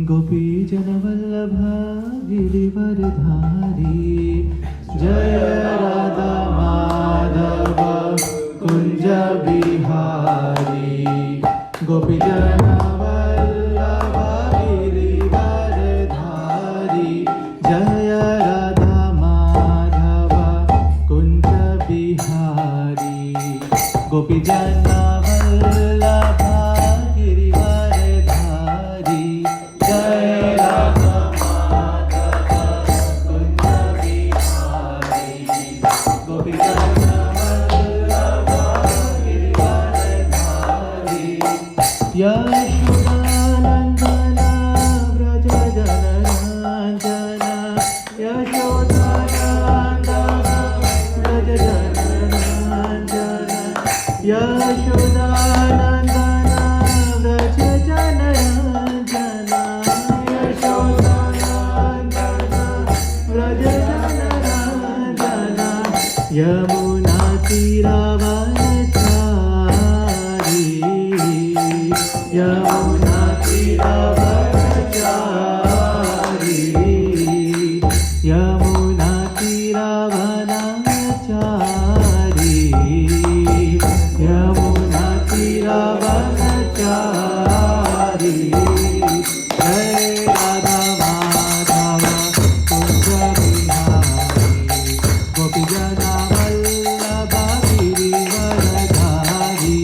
गोपी जनवल्लभा गिरिवरधारी जय राधा माधव कुंज बिहारी गोपी जनवल्लभा गिरिवरधारी जय राधा माधव कुंज बिहारी गोपी जनवल्लभा गिरिवरधारी जय राधा माधव कुंज बिहारी गोपी जनवल्लभा गिरिवरधारी यशोदानंदना व्रज जनरंजना यशोदानंदना व्रज जनरंजना यशोदानंदना व्रज जनरंजना यशोदानंदना व्रज जनरंजना यमुना तीरावनचारी यमुना तीरावनचारी यमुना तीरावनचारी यमुना तीरावनचारी जय राधा माधव कुंज बिहारी गोपी जना वल्लभा गिरिवरधारी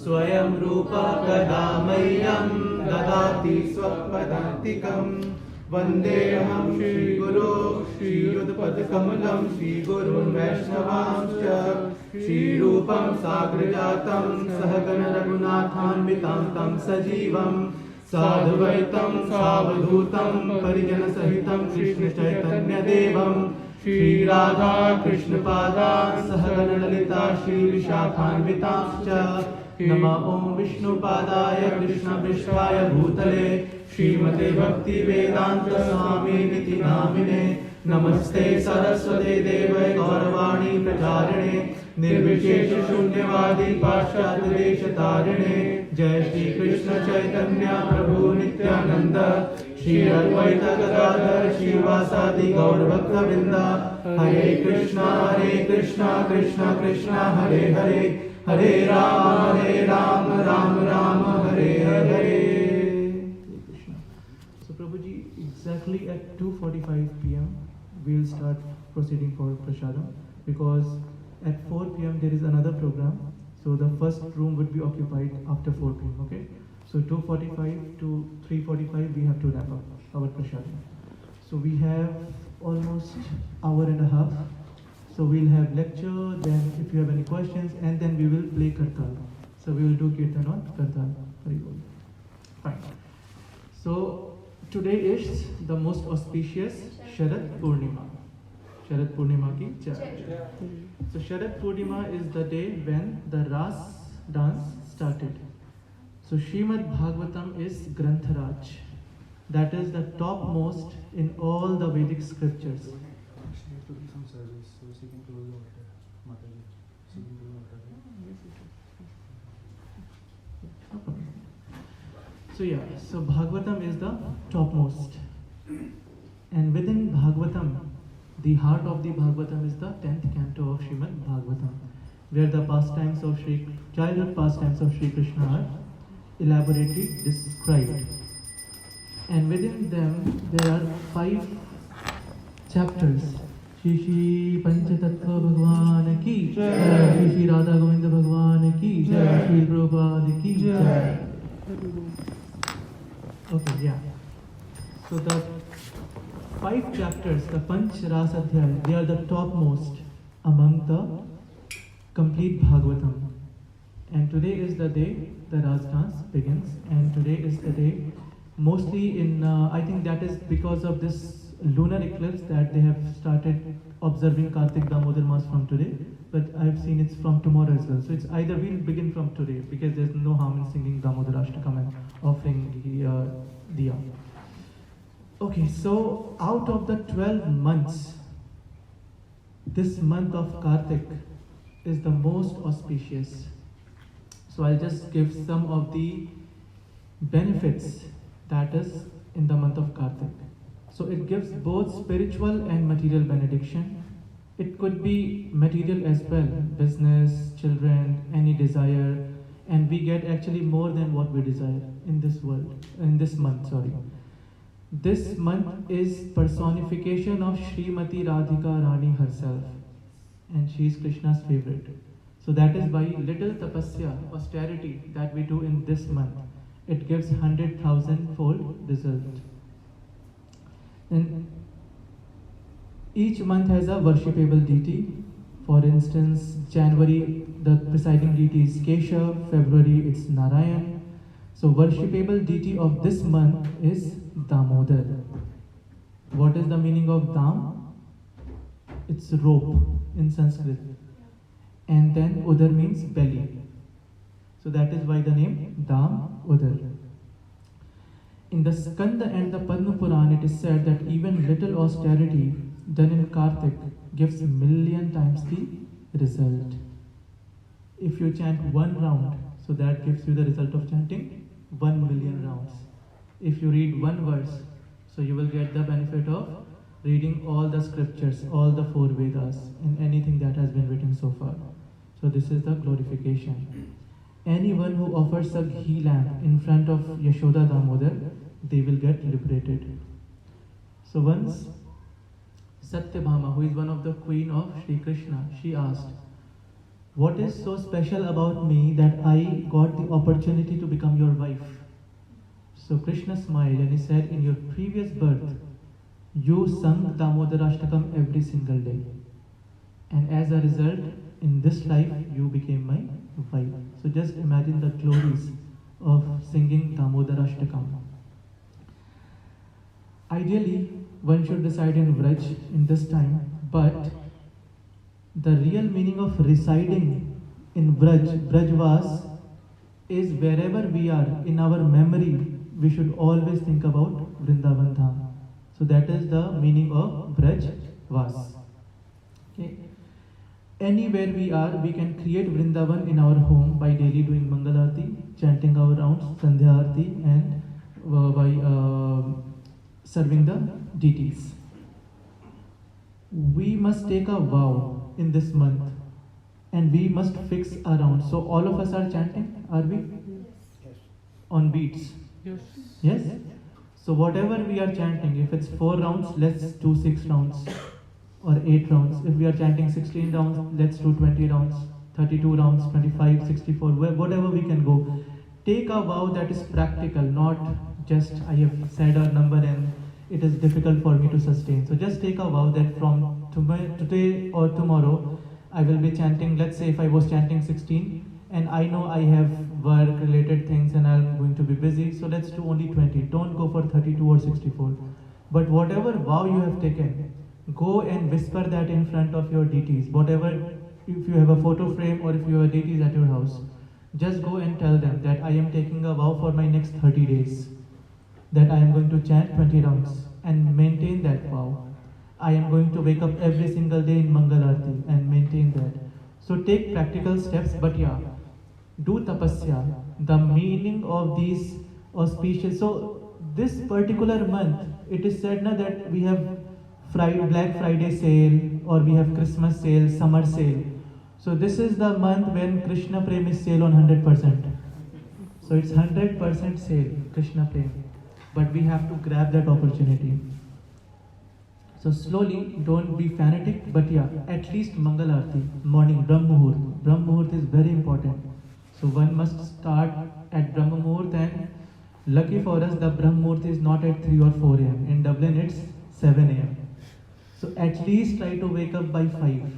स्वयं रूप कदा मह्यं ददाति स्वपदान्तिकं वन्देऽहं श्रीगुरो श्रीयुतपदकमलं श्रीगुरुन् वैष्णवांश्च श्रीरूपं साग्रजातं सहगण रघुनाथान्वितं तं सजीवं साधुवैतं सावधूतं परिजनसहितं कृष्णचैतन्यदेवं श्रीराधा कृष्णपादान् सहगण ललिता श्रीविशाखान्वितांश्च नमः ॐ विष्णुपादाय कृष्णपृष्ठाय भूतले श्रीमते भक्ति वेदांत स्वामिनिति नामिने नमस्ते सरस्वते देवे गौरवाणी प्रचारिणे निर्विशेष शून्यवादी पाश्चात्य देशतारिणे जय श्री कृष्ण चैतन्य प्रभु नित्यानंद श्री अद्वैत गदाधर श्रीवासादि गौर भक्तवृंद हरे Krishna Krishna Krishna Hare Hare Hare Ram Ram Ram Hare Hare. So Prabhuji, exactly at 2:45 p.m. we'll start proceeding for prasadam because at 4 p.m. there is another program. So the first room would be occupied after 4 p.m. Okay. So 2:45 to 3:45 we have to wrap up our prasadam. So we have almost hour and a half. So we'll have lecture, then if you have any questions, and then we will play Kartal. So we will do Kirtan on Kartal. Very good. Fine. So today is the most auspicious Sharad Purnima. Sharad Purnima ki jai. So Sharad Purnima is the day when the Ras dance started. So Srimad Bhagavatam is Grantharaj. That is the topmost in all the Vedic scriptures. So yeah, so Bhagavatam is the topmost. And within Bhagavatam, the heart of the Bhagavatam is the 10th canto of Srimad Bhagavatam, where the pastimes of childhood pastimes of Sri Krishna are elaborately described. And within them, there are 5 chapters. Shri Shri Panchatattva Bhagwan ki Jai, Shri Shri Radha Govinda Bhagwan ki Jai, Shri Prabhupada ki Jai. Okay, yeah. So the 5 chapters, the Panch Ras Adhyay, they are the topmost among the complete Bhagavatam. And today is the day the Ras dance begins. And today is the day, mostly in, I think that is because of this lunar eclipse that they have started observing Kartik Damodar Mas from today. But I've seen it's from tomorrow as well. So it's either we'll begin from today because there's no harm in singing Damodar Ashtakam and offering diya. Okay, so out of the 12 months, this month of Kartik is the most auspicious. So I'll just give some of the benefits that is in the month of Kartik. So it gives both spiritual and material benediction. It could be material as well, business, children, any desire, and we get actually more than what we desire in this world, in this month, sorry. This month is personification of Srimati Radhika Rani herself, and she is Krishna's favorite. So that is why little tapasya, austerity that we do in this month, it gives 100,000-fold result. And each month has a worshipable deity. For instance, January the presiding deity is Keshav, February it's Narayan. So worshipable deity of this month is Damodar. What is the meaning of Dam? It's rope in Sanskrit. And then Udar means belly. So that is why the name Dam Udar. In the Skanda and the Padma Puran, it is said that even little austerity done in Kartik gives 1,000,000 times the result. If you chant 1 round, so that gives you the result of chanting 1,000,000 rounds. If you read 1 verse, so you will get the benefit of reading all the scriptures, all the 4 Vedas, and anything that has been written so far. So this is the glorification. Anyone who offers a ghee lamp in front of Yashoda Damodar, they will get liberated. So once Satyabhama, who is one of the queen of Sri Krishna, she asked, "What is so special about me that I got the opportunity to become your wife?" So Krishna smiled and he said, in your previous birth, you sung Damodarashtakam every single day. And as a result, in this life, you became my wife. So just imagine the glories of singing Damodarashtakam. Ideally, one should reside in Vraj in this time, but the real meaning of residing in Vrajvas, is wherever we are in our memory, we should always think about Vrindavan Dham. So that is the meaning of Vrajvas. Okay. Anywhere we are, we can create Vrindavan in our home by daily doing Mangal Arati, chanting our rounds, Sandhya Arati, and by serving the deities. We must take a vow in this month and we must fix a round. So all of us are chanting, are we? Yes. On beats? Yes. Yes? So whatever we are chanting, if it's 4 rounds, let's do 6 rounds or 8 rounds. If we are chanting 16 rounds, let's do 20 rounds, 32 rounds, 25, 64, whatever we can go. Take a vow that is practical, not just I have said a number and it is difficult for me to sustain. So just take a vow that from today or tomorrow, I will be chanting, let's say if I was chanting 16 and I know I have work related things and I'm going to be busy, so let's do only 20. Don't go for 32 or 64. But whatever vow you have taken, go and whisper that in front of your deities. Whatever, if you have a photo frame or if you have deities at your house, just go and tell them that I am taking a vow for my next 30 days, that I am going to chant 20 rounds and maintain that vow. I am going to wake up every single day in Mangal Arati and maintain that. So take practical steps, but yeah, do tapasya. The meaning of these auspicious. So this particular month, it is said now that we have Black Friday sale or we have Christmas sale, summer sale. So this is the month when Krishna Prem is sale on 100%. So it's 100% sale, Krishna Prem. But we have to grab that opportunity. So slowly, don't be fanatic, but yeah, at least Mangal Arati, morning, Brahm Muhurt. Brahm Muhurt is very important. So one must start at Brahma Muhurt, and lucky for us, the Brahm Muhurt is not at 3 or 4 am. In Dublin, it's 7 am. So at least try to wake up by 5,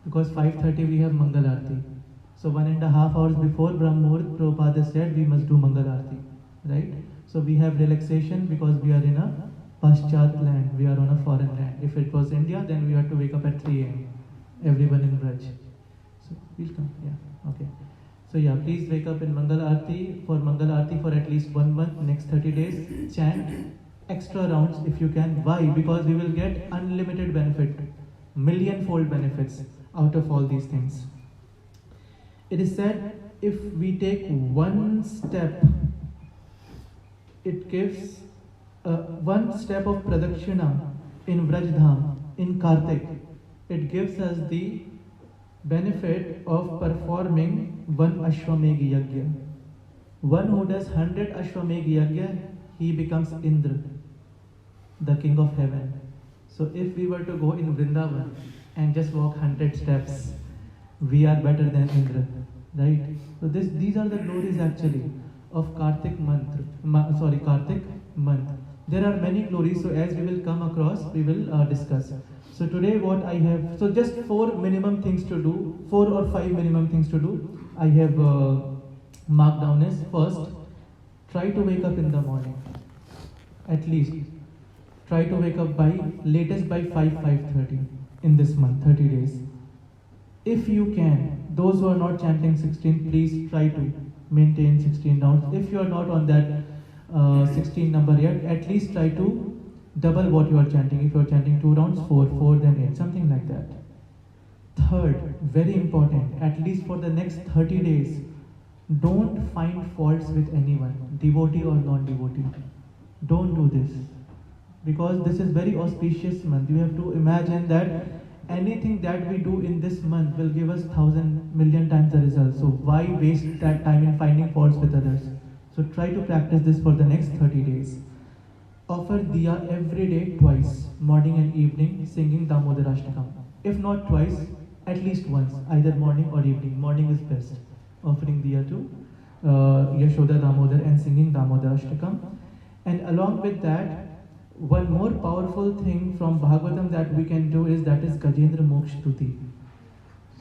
because 5:30 we have Mangal Arati. So 1.5 hours before Brahm Muhurt, Prabhupada said we must do Mangal Arati, right? So we have relaxation because we are in a Paschat land, we are on a foreign land. If it was India, then we have to wake up at 3 am. Everyone in Braj. So we'll come, yeah, okay. So yeah, please wake up in Mangal Arati for at least 1 month, next 30 days. Chant extra rounds if you can. Why? Because we will get unlimited benefit, million-fold benefits out of all these things. It is said if we take one step, it gives one step of Pradakshina in Vrajdham, in Kartik, it gives us the benefit of performing one Ashwamedh Yajna. One who does 100 Ashwamedh Yajna, he becomes Indra, the king of heaven. So if we were to go in Vrindavan and just walk 100 steps, we are better than Indra, right? So these are the glories actually of Kartik month. There are many glories, so as we will come across, we will discuss. So today what I have, so just 4 minimum things to do, 4 or 5 minimum things to do, I have marked down as: first, try to wake up in the morning, at least. Try to wake up by latest by 5:30 in this month, 30 days. If you can, those who are not chanting 16, please try to maintain 16 rounds. If you are not on that 16 number yet, at least try to double what you are chanting. If you are chanting 2 rounds, 4, then 8, something like that. Third, very important, at least for the next 30 days, don't find faults with anyone, devotee or non-devotee. Don't do this, because this is very auspicious month. You have to imagine that anything that we do in this month will give us 1,000 million times the result. So why waste that time in finding faults with others? So try to practice this for the next 30 days. Offer diya every day, twice, morning and evening, singing Damodarashtakam. If not twice, at least once, either morning or evening. Morning is best. Offering diya to Yashoda Damodar and singing Damodarashtakam. And along with that, one more powerful thing from Bhagavatam that we can do is that is Gajendra Moksha Stuti.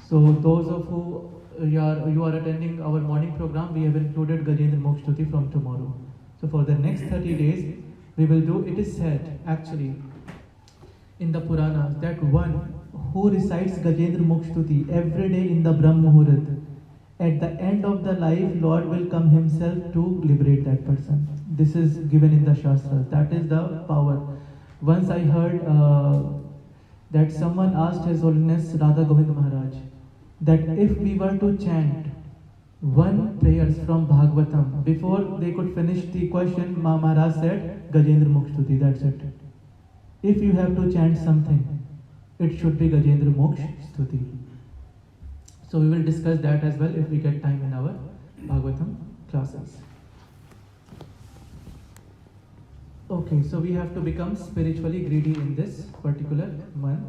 So those of you are attending our morning program, we have included Gajendra Moksha Stuti from tomorrow. So for the next 30 days, we will do, it is said actually in the Puranas that one who recites Gajendra Moksha Stuti every day in the Brahm Muhurat, at the end of the life, Lord will come himself to liberate that person. This is given in the Shastras. That is the power. Once I heard that someone asked His Holiness Radha Govind Maharaj that if we were to chant one prayers from Bhagavatam, before they could finish the question, Maharaj said, Gajendra Moksha Stuti, that's it. If you have to chant something, it should be Gajendra Moksha Stuti. So we will discuss that as well if we get time in our Bhagavatam classes. Okay, so we have to become spiritually greedy in this particular month.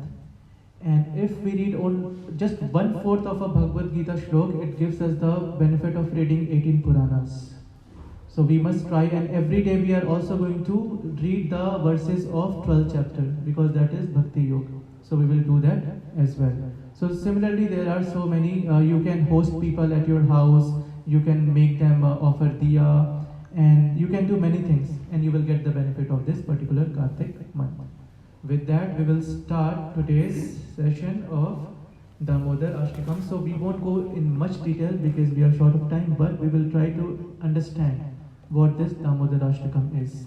And if we read on just 1/4 of a Bhagavad Gita shlok, it gives us the benefit of reading 18 Puranas. So we must try, and every day we are also going to read the verses of 12th chapter because that is Bhakti Yoga. So we will do that as well. So similarly, there are so many, you can host people at your house, you can make them offer diya, and you can do many things, and you will get the benefit of this particular Kartik month. With that, we will start today's session of Damodar Ashtakam. So we won't go in much detail because we are short of time, but we will try to understand what this Damodar Ashtakam is.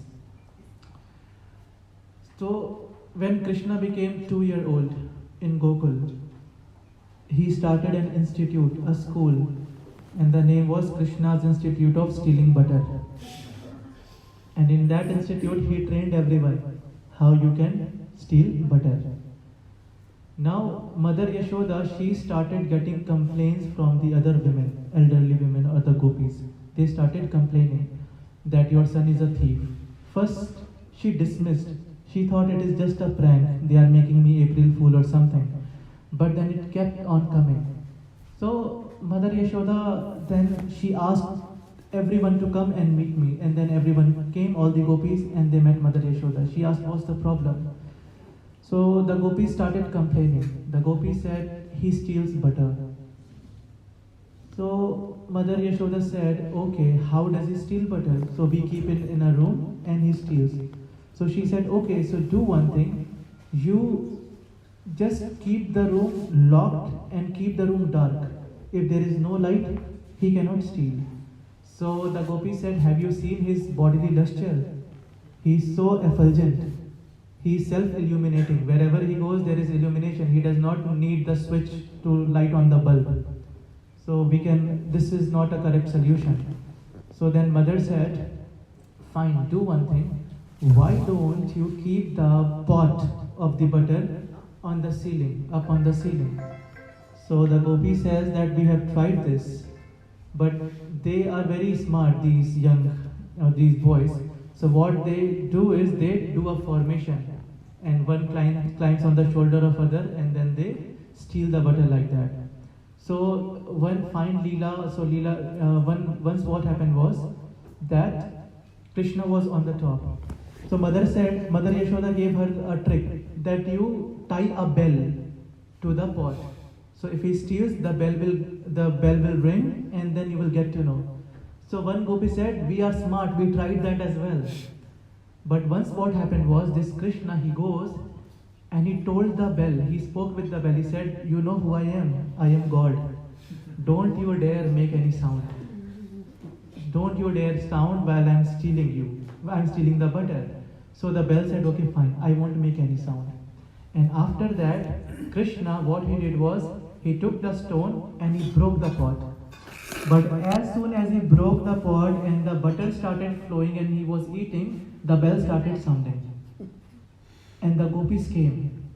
So when Krishna became 2-year-old in Gokul, he started an institute, a school, and the name was Krishna's Institute of Stealing Butter. And in that institute, he trained everyone how you can steal butter. Now, Mother Yashoda, she started getting complaints from the other women, elderly women or the gopis. They started complaining that your son is a thief. First, she dismissed. She thought it is just a prank. They are making me April Fool or something. But then it kept on coming. So Mother Yashoda, then she asked everyone to come and meet me. And then everyone came, all the gopis, and they met Mother Yashoda. She asked, what's the problem? So the gopis started complaining. The gopis said, he steals butter. So Mother Yashoda said, okay, how does he steal butter? So we keep it in a room and he steals. So she said, okay, so do one thing. You just keep the room locked and keep the room dark. If there is no light, he cannot steal. So the gopi said, have you seen his bodily luster? He is so effulgent. He is self-illuminating. Wherever he goes, there is illumination. He does not need the switch to light on the bulb. So this is not a correct solution. So then mother said, fine, do one thing. Why don't you keep the pot of the butter on the ceiling, up on the ceiling? So the gopi says that we have tried this, but they are very smart, these these boys. So what they do is they do a formation, and one climbs on the shoulder of other, and then they steal the butter like that. So one fine Leela, once what happened was that Krishna was on the top. So Mother Yashoda gave her a trick that you tie a bell to the pot. So if he steals, the bell will ring, and then you will get to know. So one gopi said, we are smart, we tried that as well. But once what happened was, this Krishna, he goes and he told the bell, he spoke with the bell, he said, you know who I am God. Don't you dare make any sound. Don't you dare sound while I'm stealing the butter. So the bell said, okay, fine, I won't make any sound. And after that, Krishna, what he did was, he took the stone and he broke the pot. But as soon as he broke the pot and the butter started flowing and he was eating, the bell started sounding. And the gopis came.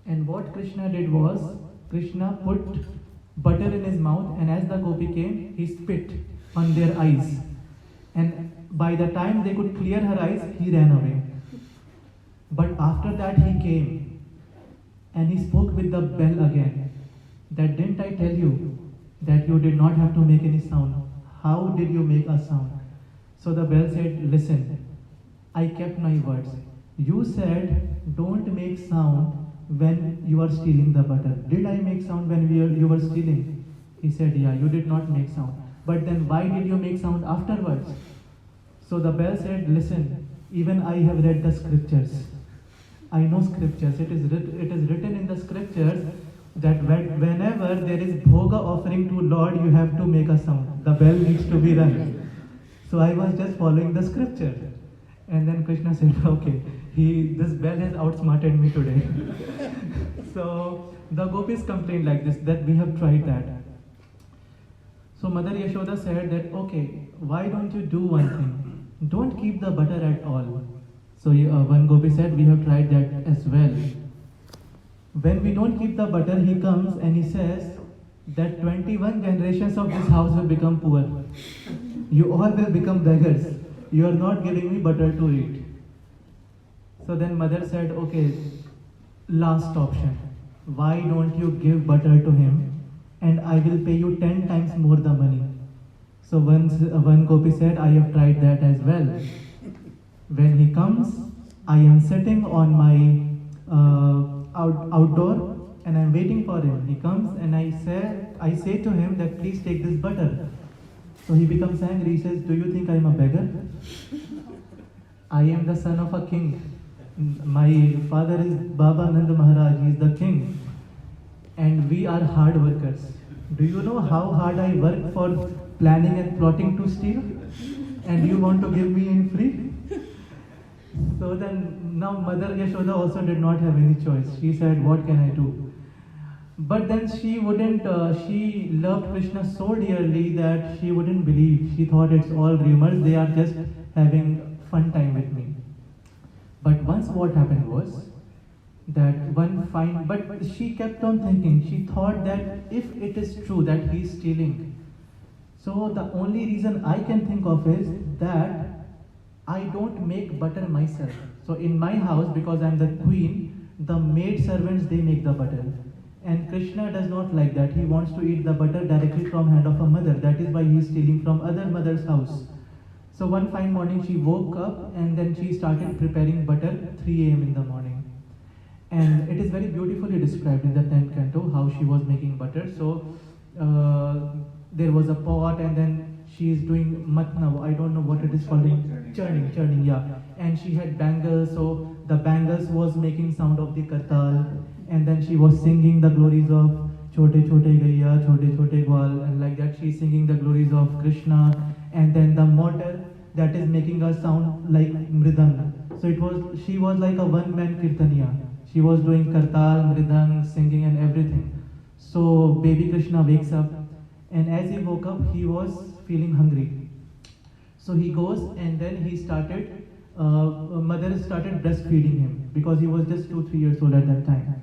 And what Krishna did was, Krishna put butter in his mouth, and as the gopi came, he spit on their eyes. And by the time they could clear her eyes, he ran away. But after that he came and he spoke with the bell again. That didn't I tell you that you did not have to make any sound? How did you make a sound? So the bell said, listen, I kept my words. You said don't make sound when you are stealing the butter. Did I make sound when you were stealing? He said, yeah, you did not make sound. But then why did you make sound afterwards? So the bell said, listen, even I have read the scriptures. I know scriptures. It is written in the scriptures that whenever there is bhoga offering to Lord, you have to make a sound. The bell needs to be rung. So I was just following the scripture. And then Krishna said, okay, this bell has outsmarted me today. So the gopis complained like this, that we have tried that. So Mother Yashoda said that, okay, why don't you do one thing? Don't keep the butter at all. So one gopi said, we have tried that as well. When we don't keep the butter, he comes and he says that 21 generations of this house will become poor. You all will become beggars. You are not giving me butter to eat. So then mother said, okay, last option. Why don't you give butter to him and I will pay you 10 times more the money. So one gopi said, I have tried that as well. When he comes, I am sitting on my outdoor and I am waiting for him. He comes and I say to him that please take this butter. So he becomes angry. He says, do you think I am a beggar? I am the son of a king. My father is Baba Nand Maharaj. He is the king. And we are hard workers. Do you know how hard I work for planning and plotting to steal? And you want to give me in free? So then now Mother Yashoda also did not have any choice. She said, what can I do? But then she loved Krishna so dearly that she wouldn't believe. She thought it's all rumors, they are just having fun time with me. But once what happened was that but she kept on thinking, she thought that if it is true that he is stealing, so the only reason I can think of is that I don't make butter myself. So in my house, because I'm the queen, the maid servants, they make the butter. And Krishna does not like that. He wants to eat the butter directly from hand of a mother. That is why he is stealing from other mother's house. So one fine morning she woke up and then she started preparing butter 3 a.m. in the morning. And it is very beautifully described in the 10th canto how she was making butter. So there was a pot and then she is doing matna, I don't know what it is called. Churning, yeah. And she had bangles, so the bangles was making sound of the kartal. And then she was singing the glories of Chote Chote Gaiya, Chote Chote Gwal, and like that she's singing the glories of Krishna. And then the mortar that is making a sound like mridang. So she was like a one-man kirtaniya. She was doing kartal, mridang, singing and everything. So baby Krishna wakes up, and as he woke up, he was feeling hungry. So he goes and then mother started breastfeeding him because he was just 2-3 years old at that time.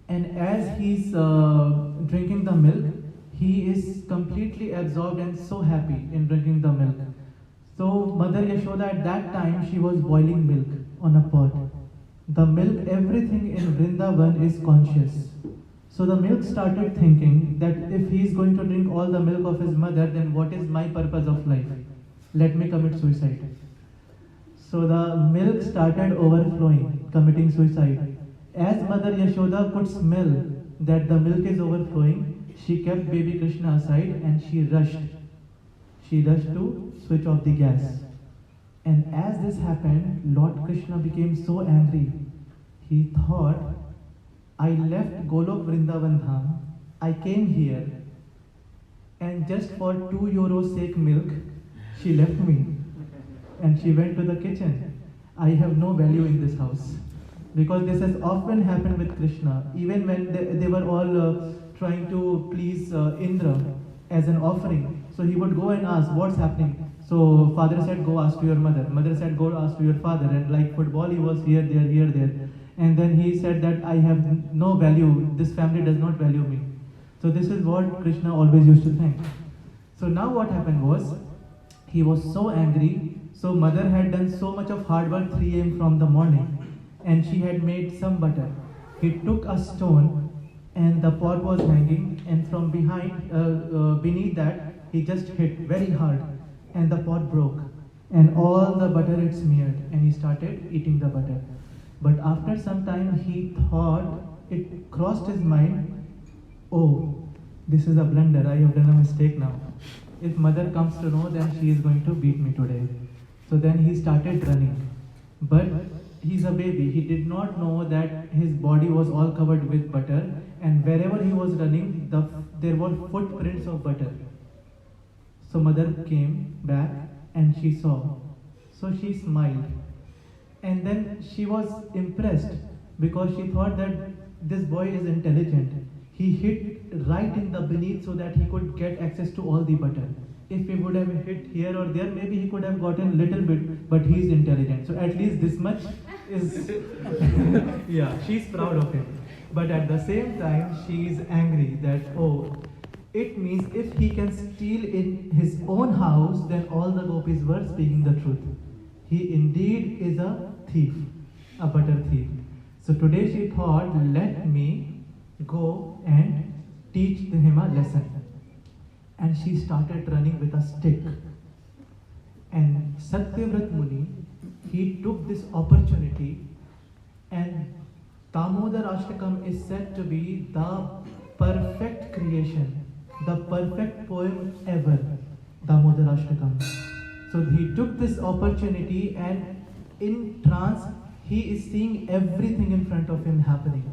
And as he's drinking the milk, he is completely absorbed and so happy in drinking the milk. So Mother Yashoda at that time, she was boiling milk on a pot. The milk, everything in Vrindavan is conscious. So the milk started thinking that if he is going to drink all the milk of his mother, then what is my purpose of life? Let me commit suicide. So the milk started overflowing, committing suicide. As Mother Yashoda could smell that the milk is overflowing, she kept baby Krishna aside and she rushed. She rushed to switch off the gas. And as this happened, Lord Krishna became so angry. He thought, I left Golok Vrindavan Dham, I came here, and just for €2 sake milk, she left me. And she went to the kitchen. I have no value in this house. Because this has often happened with Krishna. Even when they were all trying to please Indra as an offering. So he would go and ask, what's happening? So father said, go ask to your mother. Mother said, go ask to your father. And like football, he was here, there. And then he said that I have no value. This family does not value me. So this is what Krishna always used to think. So now what happened was, he was so angry. So mother had done so much of hard work 3 a.m. from the morning. And she had made some butter. He took a stone and the pot was hanging, and from beneath that, he just hit very hard and the pot broke. and all the butter it smeared, and he started eating the butter. But after some time, he thought, it crossed his mind, oh, this is a blunder, I have done a mistake now. If mother comes to know, then she is going to beat me today. So then he started running. But he's a baby, he did not know that his body was all covered with butter, and wherever he was running, there were footprints of butter. So mother came back and she saw. So she smiled. And then she was impressed because she thought that this boy is intelligent. He hit right in the beneath so that he could get access to all the butter. If he would have hit here or there, maybe he could have gotten little bit, but he's intelligent. So at least this much is, yeah, she's proud of him. But at the same time, she is angry that, oh, it means if he can steal in his own house, then all the gopis were speaking the truth. He indeed is a thief, a butter thief. So today she thought, let me go and teach him a lesson. And she started running with a stick. And Satyavrat Muni, he took this opportunity, and Damodar Ashtakam is said to be the perfect creation, the perfect poem ever, Damodar Ashtakam. So he took this opportunity, and in trance, he is seeing everything in front of him happening.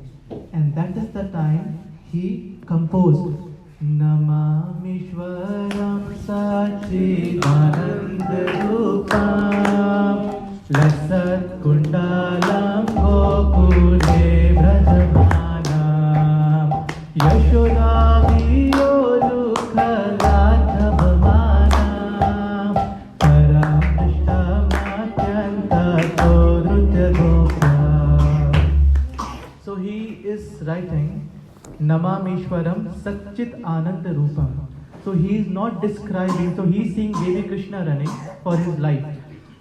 And that is the time he composed Namamishwaram Sachidanand Rupam Lasat Kundalam Gokule Brajamanam Yashoda Viyolukhalathabamanam Param Nishtamatyanta Todrutya Gopya. So he is writing Namamishwaram Satchit Anand Rupam. So he is not describing, so he is seeing baby Krishna running for his life.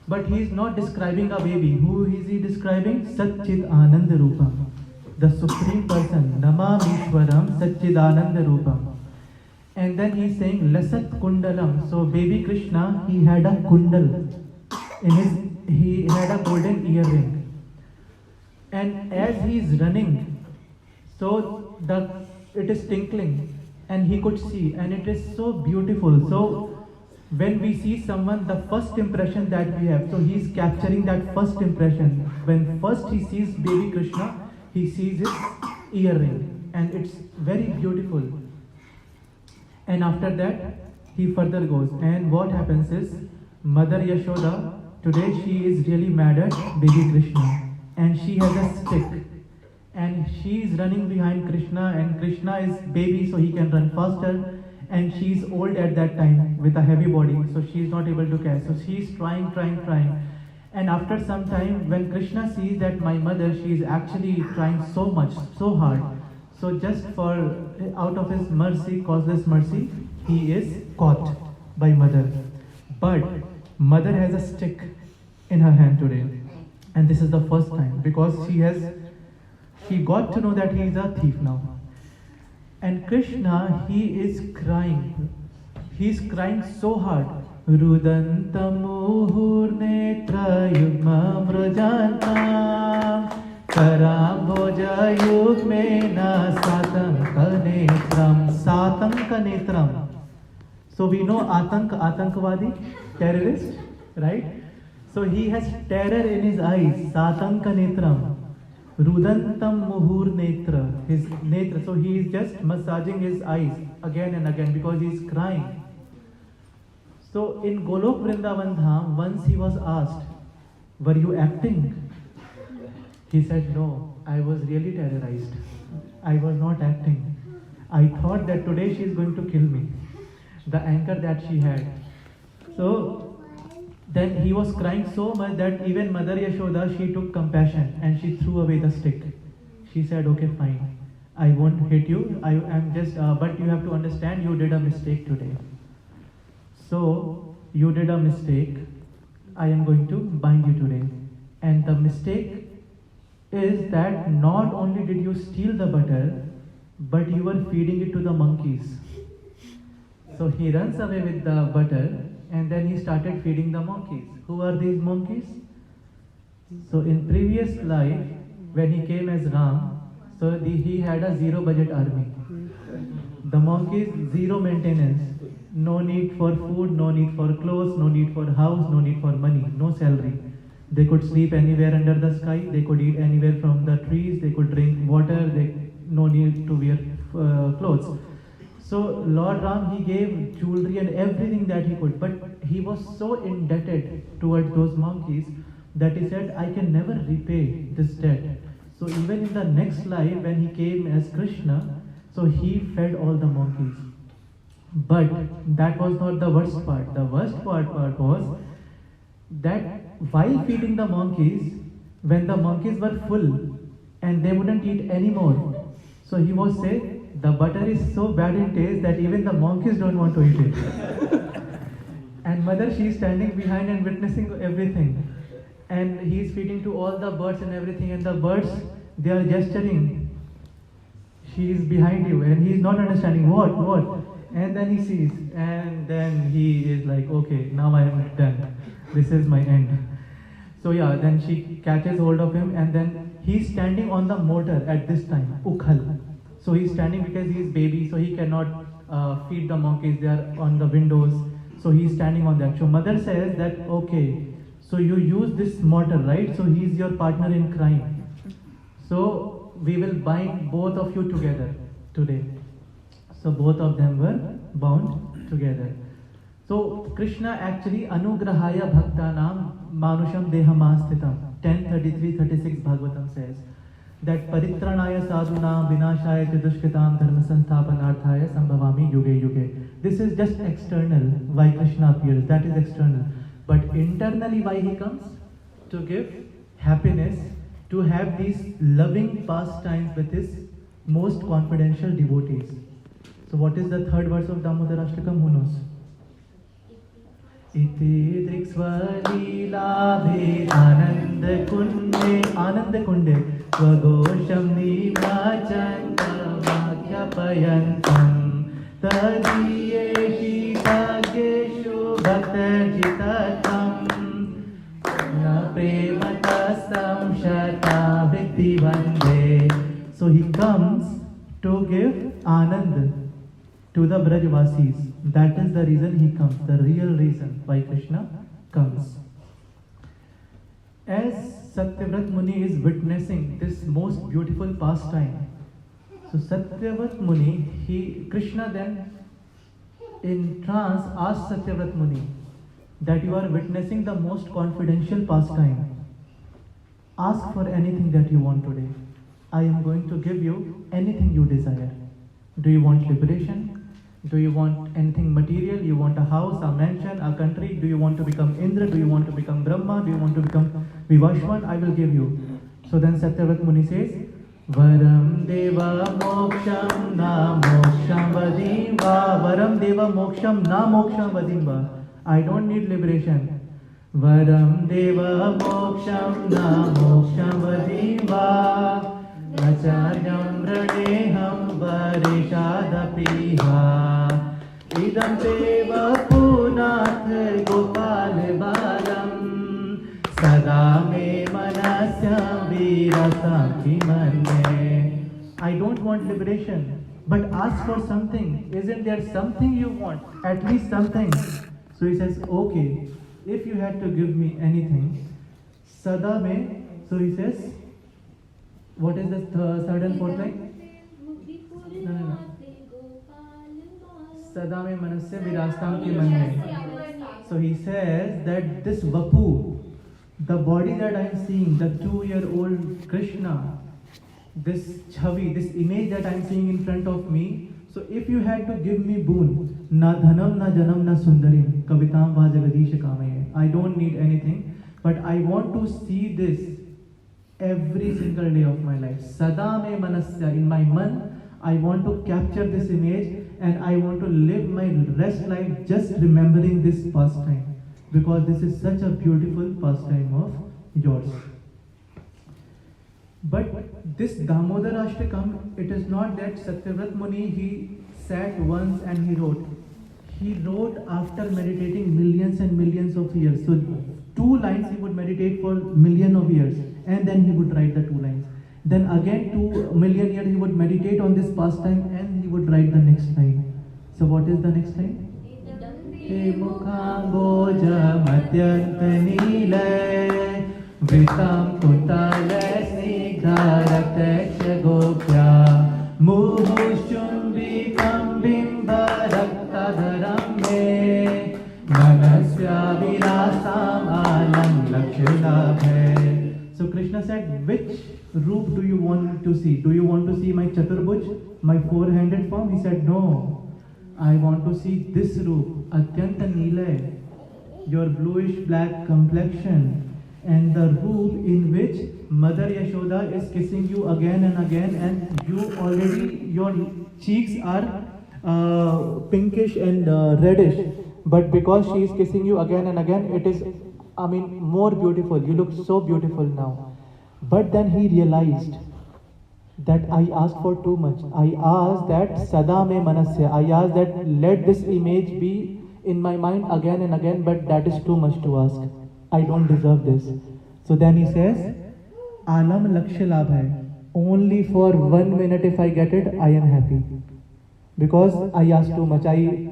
But he is not describing a baby. Who is he describing? Satchit Anand Rupam. The Supreme Person. Namamishwaram Satchit Anand Rupam. And then he is saying Lasat Kundalam. So baby Krishna, he had a kundal. He had a golden earring. And as he is running, so it is tinkling, and he could see, and it is so beautiful. So when we see someone, the first impression that we have, so he is capturing that first impression. When first he sees baby Krishna, he sees his earring, and it's very beautiful. And after that, he further goes, and what happens is, Mother Yashoda, today she is really mad at baby Krishna, and she has a stick. And she is running behind Krishna, and Krishna is baby, so he can run faster, and she is old at that time with a heavy body, so she is not able to catch. So she is trying. And after some time, when Krishna sees that my mother, she is actually trying so much, so hard, so just for out of his mercy, causeless mercy, he is caught by mother. But mother has a stick in her hand today, and this is the first time, because she got to know that he is a thief now. And Krishna, he is crying. He is crying so hard. Rudantamuhur netra yugma vrajantam Karambhoja yugmena satanka netram. Satanka netram. So we know Atankavadi, terrorist, right? So he has terror in his eyes. Satanka netram. Rudantam muhur netra, his netra. So he is just massaging his eyes again and again because he is crying. So in Golok Vrindavan Dham, once he was asked, were you acting? He said, no, I was really terrorized. I was not acting. I thought that today she is going to kill me. The anger that she had. So then he was crying so much that even Mother Yashoda, she took compassion and she threw away the stick. She said, okay, fine, I won't hit you. I am just, but you have to understand, you did a mistake today. So you did a mistake. I am going to bind you today. And the mistake is that not only did you steal the butter, but you were feeding it to the monkeys. So he runs away with the butter, and then he started feeding the monkeys. Who are these monkeys? So in previous life, when he came as Ram, he had a zero budget army. The monkeys, zero maintenance, no need for food, no need for clothes, no need for house, no need for money, no salary. They could sleep anywhere under the sky, they could eat anywhere from the trees, they could drink water, no need to wear clothes. So Lord Ram, he gave jewelry and everything that he could, but he was so indebted towards those monkeys that he said, I can never repay this debt. So even in the next life, when he came as Krishna, so he fed all the monkeys. But that was not the worst part. The worst part was that while feeding the monkeys, when the monkeys were full and they wouldn't eat anymore, so he was saying, the butter is so bad in taste that even the monkeys don't want to eat it. And mother, she is standing behind and witnessing everything. And he is feeding to all the birds and everything, and the birds, they are gesturing. She is behind you, and he is not understanding what. And then he sees, and then he is like, okay, now I am done. This is my end. So yeah, then she catches hold of him, and then he is standing on the mortar at this time, ukhal. So he is standing because he is baby, so he cannot feed the monkeys. They are on the windows, so he is standing on that. So mother says that, okay, so you use this mortar, right? So he is your partner in crime. So we will bind both of you together today. So both of them were bound together. So Krishna actually anugrahaya bhaktanam manusham dehamasthitam. 10:33-36 Bhagavatam says that paritranaya sadhunam vinashaya chadushkitam dharma sansthapanarthaya sambhavami yuge yuge. This is just external, why Krishna appears, that is external. But internally, why he comes? To give happiness, to have these loving pastimes with his most confidential devotees. So what is the third verse of Damodarashtakam? Who knows? Iti driksvalilabhe ananda kunde swagosham nivachantamakyapayantam tadiyeshi tageshu bhaktajitatam na prematasam shata vritti vande. So he comes to give Anand to the Brajvasis. That is the reason he comes, the real reason why Krishna comes. As Satyavrat Muni is witnessing this most beautiful pastime, so Satyavrat Muni, Krishna then in trance asked Satyavrat Muni that you are witnessing the most confidential pastime. Ask for anything that you want today. I am going to give you anything you desire. Do you want liberation? Do you want anything material? You want a house, a mansion, a country? Do you want to become Indra? Do you want to become Brahma? Do you want to become Vivashwan? I will give you. So then Satyavrat Muni says, Varam Deva Moksham Na Moksham Vadimva. Varam Deva Moksham Na Moksham Vadimva. I don't need liberation. Varam Deva Moksham Na Moksham Vadimva. Acharyam Radeham Varishadapiha Idam Deva Punath Gopal Balam Sada Me Manasya Virasaki Mane. I don't want liberation, but ask for something. Isn't there something you want? At least something. So he says, okay, if you had to give me anything, Sada Me, so he says, what is the third and fourth line? No. Sada mein manasya virastam ki man mein. So he says that this Vapu, the body that I am seeing, the 2-year-old Krishna, this chhavi, this image that I am seeing in front of me, so if you had to give me boon, na dhanam, na janam, na sundarim, kavitam va jagadish kamaye. I don't need anything, but I want to see this every single day of my life. Sada me manasya, in my man, I want to capture this image and I want to live my rest life just remembering this pastime, because this is such a beautiful pastime of yours. But this Damodarashtakam, it is not that Satyavrat Muni, he sat once and he wrote. he wrote after meditating millions and millions of years. So 2 lines he would meditate for million of years, and then he would write the 2 lines. Then again 2 million years he would meditate on this pastime, and he would write the next line. So what is the next line? He mukhamboja madyantanile vritam kuntale snigdharakteksha gopya muhushchumbikam bimba raktadharam me manasya virasam alam lakshalabhe. So Krishna said, which roop do you want to see? Do you want to see my Chaturbuj, my four-handed form? He said, no. I want to see this roop, Atyanta Nilay, your bluish black complexion, and the roop in which Mother Yashoda is kissing you again and again, and you already, your cheeks are pinkish and reddish, but because she is kissing you again and again, it is, more beautiful. You look so beautiful now. But then he realized that I asked for too much. I asked that Sada me manasya. I asked that let this image be in my mind again and again, but that is too much to ask. I don't deserve this. So then he says, Alam Lakshya Labh. Only for 1 minute if I get it, I am happy. Because I asked too much. I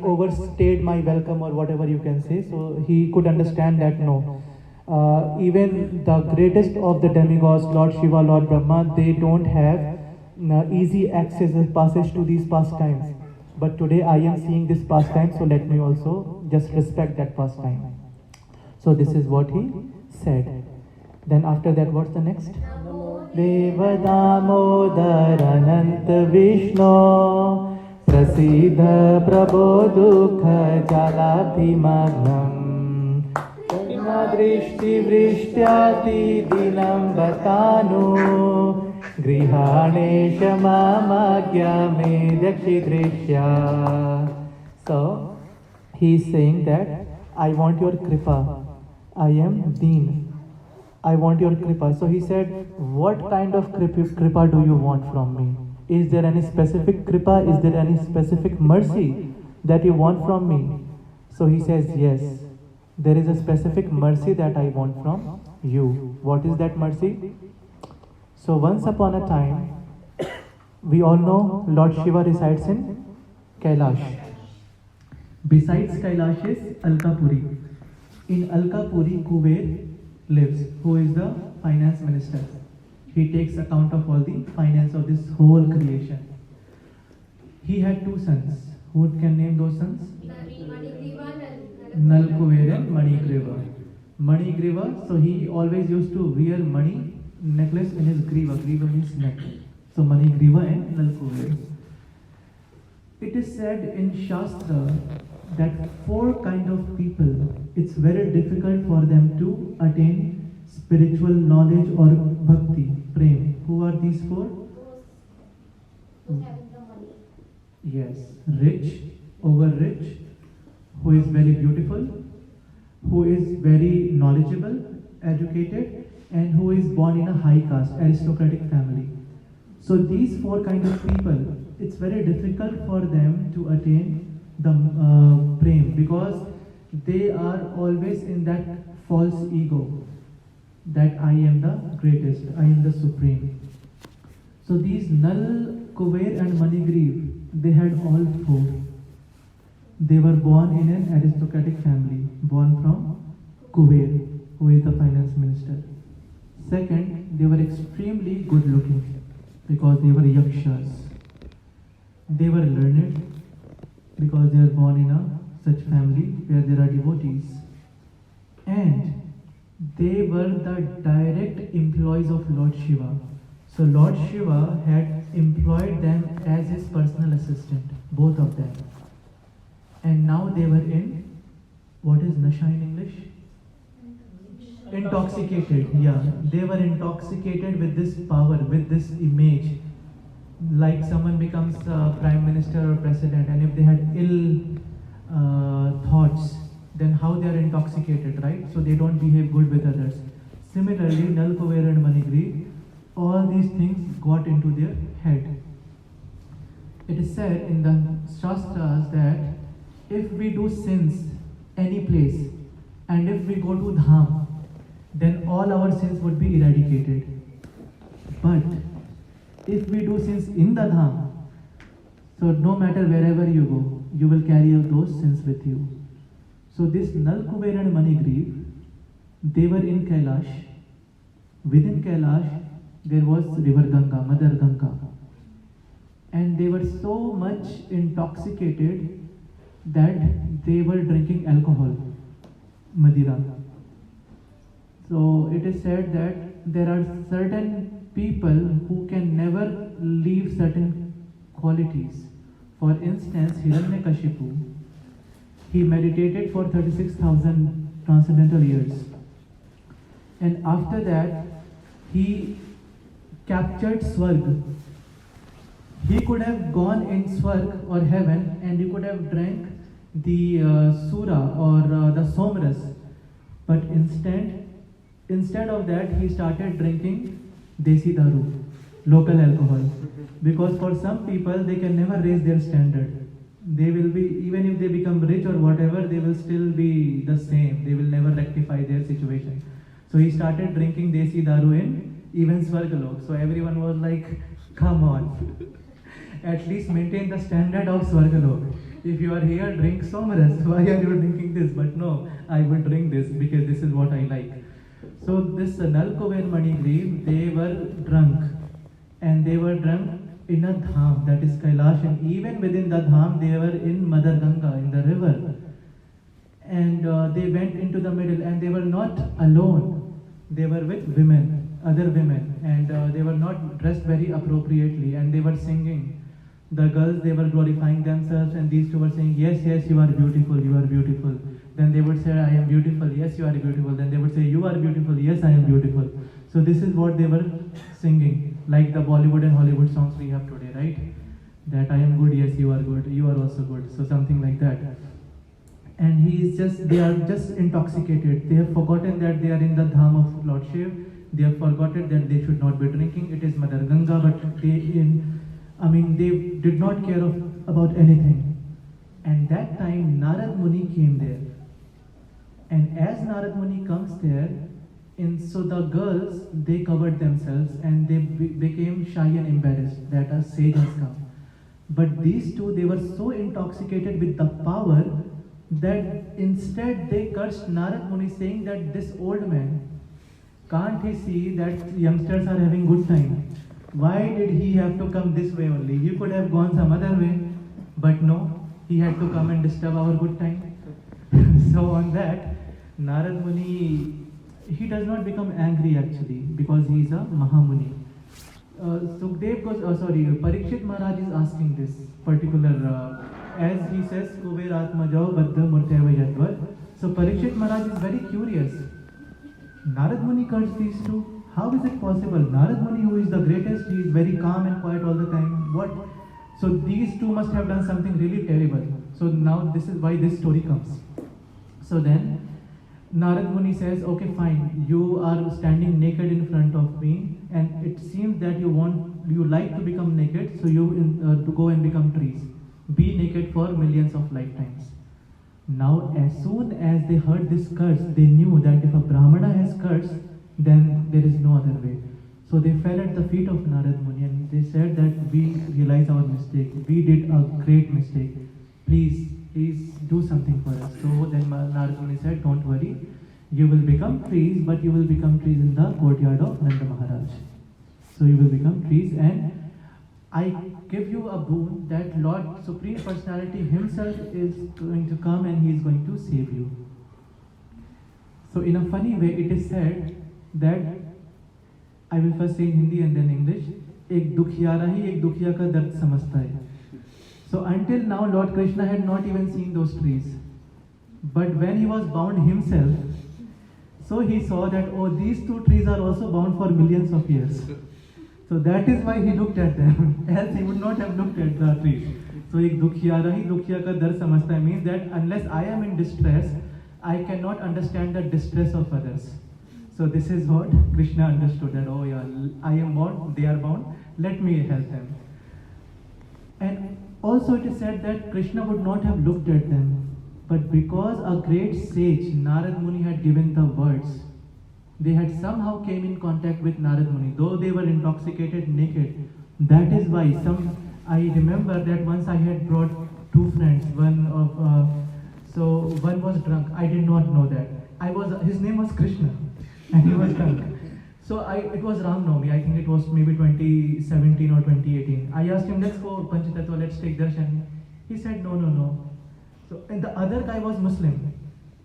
overstayed my welcome, or whatever you can say. So he could understand that no. Even the greatest of the demigods, Lord Shiva, Lord Brahma, they don't have easy access or passage to these pastimes. But today I am seeing this pastime, so let me also just respect that pastime. So this is what he said. Then after that, what's the next? Devadamodar Ananta Vishnu Prasidha Prabho Dukha Jalabhimagnam Drishti Vrishtyati Dinam Vatanu Grihanesha Mamagya Medakshi Drishya. So he is saying that I want your kripa. I am Deen. I want your kripa. So he said, what kind of kripa do you want from me? Is there any specific kripa? Is there any specific mercy that you want from me? So he says, yes. There is a specific mercy that I want from you. What is that mercy? So once upon a time, we all know Lord Shiva resides in Kailash. Besides Kailash is Alkapuri. In Alkapuri, Kuber lives, who is the finance minister. He takes account of all the finance of this whole creation. He had 2 sons. Who can name those sons? Nalkuver and Manigriva. Manigriva, so he always used to wear money necklace in his griva. Griva means neck. So Manigriva and Nalkuver. It is said in Shastra that 4 kind of people, it's very difficult for them to attain spiritual knowledge or bhakti, prem. Who are these 4? Yes, rich, over rich, who is very beautiful, who is very knowledgeable, educated, and who is born in a high caste, aristocratic family. So these 4 kind of people, it's very difficult for them to attain the prem, because they are always in that false ego that I am the greatest, I am the supreme. So these Nal, Kuber and Manigriv, they had all 4. They were born in an aristocratic family, born from Kuber, who is the finance minister. Second, they were extremely good looking because they were yakshas. They were learned because they are born in a such family where there are devotees. And they were the direct employees of Lord Shiva. So Lord Shiva had employed them as his personal assistant, both of them. And now they were in, what is Nasha in English? Intoxicated, yeah. They were intoxicated with this power, with this image. Like someone becomes prime minister or president, and if they had ill thoughts, then how they are intoxicated, right? So they don't behave good with others. Similarly, Nal, Kuber and Manigriv, all these things got into their head. It is said in the Shastras that if we do sins any place and if we go to Dham, then all our sins would be eradicated. But if we do sins in the Dham, so no matter wherever you go, you will carry those sins with you. So this Nal Kuber and Manigriv, they were in Kailash. Within Kailash, there was river Ganga, Mother Ganga. And they were so much intoxicated that they were drinking alcohol, Madira. So it is said that there are certain people who can never leave certain qualities. For instance, Hiranyakashipu, he meditated for 36,000 transcendental years. And after that, he captured Swarg. He could have gone in Swarg or heaven and he could have drank the Sura or the Somras. But instead of that, he started drinking Desi Daru, local alcohol. Because for some people, they can never raise their standard. They will be, even if they become rich or whatever, they will still be the same. They will never rectify their situation. So he started drinking Desi Daru in even Swargalok. So everyone was like, come on. At least maintain the standard of Swargalok. If you are here, drink Somras. Why are you drinking this? But no, I will drink this because this is what I like. So this Nalkover Manigriv, they were drunk. And they were drunk in a dham, that is Kailash. And even within the dham, they were in Mother Ganga, in the river. And they went into the middle and they were not alone. They were with women, other women. And they were not dressed very appropriately. And they were singing. The girls, they were glorifying themselves, and these two were saying, yes, yes, you are beautiful, you are beautiful. Then they would say, I am beautiful, yes, you are beautiful. Then they would say, you are beautiful, yes, I am beautiful. So this is what they were singing, like the Bollywood and Hollywood songs we have today, right? That I am good, yes, you are good, you are also good. So something like that. And they are just intoxicated. They have forgotten that they are in the dham of Lord Shiv. They have forgotten that they should not be drinking. It is Mother Ganga, but they did not care about anything. And that time Narad Muni came there. And as Narad Muni comes there, so the girls, they covered themselves and they became shy and embarrassed that a sage has come. But these two, they were so intoxicated with the power that instead they cursed Narad Muni, saying that this old man, can't he see that youngsters are having good time? Why did he have to come this way only? He could have gone some other way, but no, he had to come and disturb our good time. So on that, Narad Muni, he does not become angry actually, because he is a Mahamuni. Parikshit Maharaj is asking this particular, as he says, Kuber Atmajao Baddha Murteva Yadvar. So Parikshit Maharaj is very curious. Narad Muni cursed these two. How is it possible? Narad Muni, who is the greatest, he is very calm and quiet all the time. What? So these two must have done something really terrible. So now this is why this story comes. So then Narad Muni says, okay, fine, you are standing naked in front of me, and it seems that you like to become naked, so you to go and become trees. Be naked for millions of lifetimes. Now, as soon as they heard this curse, they knew that if a Brahmana has cursed, then there is no other way. So they fell at the feet of Narad Muni and they said that we realize our mistake. We did a great mistake. Please do something for us. So then Narad Muni said, don't worry, you will become trees, but you will become trees in the courtyard of Nanda Maharaj. So you will become trees, and I give you a boon that Lord Supreme Personality himself is going to come and he is going to save you. So in a funny way, it is said that, I will first say in Hindi and then English, एक दुखियारा ही एक दुखिया का दर्द समझता है. So until now, Lord Krishna had not even seen those trees. But when he was bound himself, so he saw that, oh, these two trees are also bound for millions of years. So that is why he looked at them, else he would not have looked at the trees. So एक दुखियारा ही दुखिया का दर्द समझता है means that unless I am in distress, I cannot understand the distress of others. So this is what Krishna understood, that, oh yeah, I am bound, they are bound, let me help them. And also it is said that Krishna would not have looked at them, but because a great sage, Narad Muni, had given the words, they had somehow came in contact with Narad Muni, though they were intoxicated, naked. That is why I remember that once I had brought two friends. One was drunk. I did not know that. His name was Krishna, and he was drunk. It was Ram Navami. I think it was maybe 2017 or 2018. I asked him, let's go Panchatattva, let's take darshan. He said, no, no, no. And the other guy was Muslim.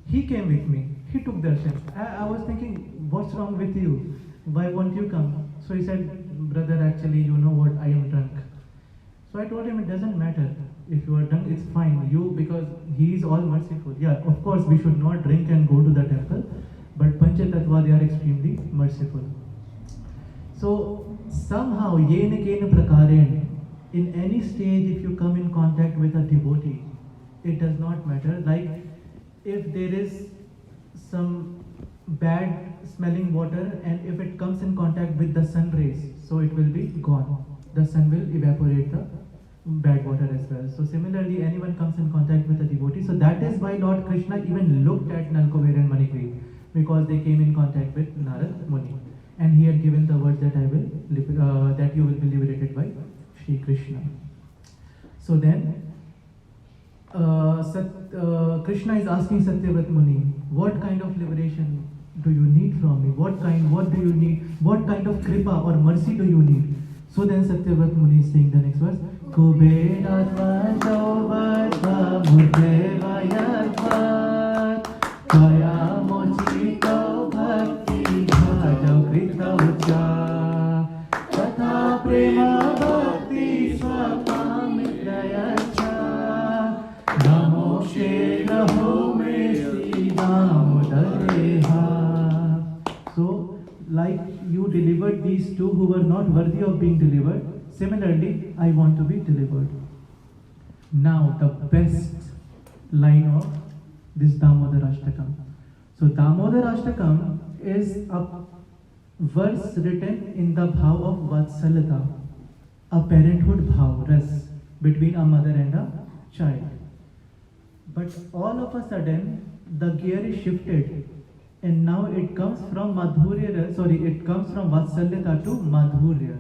He came with me. He took darshan. I was thinking, what's wrong with you? Why won't you come? So he said, brother, actually, you know what? I am drunk. So I told him, it doesn't matter. If you are drunk, it's fine. Because he is all merciful. Yeah, of course, we should not drink and go to the temple. But Panchatattva, they are extremely merciful. So somehow, yena kena prakaren, in any stage, if you come in contact with a devotee, it does not matter. Like if there is some bad smelling water, and if it comes in contact with the sun rays, so it will be gone. The sun will evaporate the bad water as well. So similarly, anyone comes in contact with a devotee. So that is why Lord Krishna even looked at Nalkuber and Manigriv, because they came in contact with Narad Muni, and he had given the words that that you will be liberated by Shri Krishna. So then, Krishna is asking Satyavrat Muni, what kind of liberation do you need from me? What do you need? What kind of kripa or mercy do you need? So then Satyavrat Muni is saying the next verse, Kuberatva Jauvatva Mudevayatva Kaya Mochito Bhakti Bhajav Krita Ucha Tatha Prema Bhakti Swapamitrayacha Namo Shena Home Sri Damodareha. So, like you delivered these two who were not worthy of being delivered, similarly, I want to be delivered. Now, the best line of this Damodar Ashtakam. So, Damodar Ashtakam is a verse written in the bhav of Vatsalata, a parenthood bhav, ras, between a mother and a child. But all of a sudden, the gear is shifted, and now it comes from Vatsalyata to Madhurya.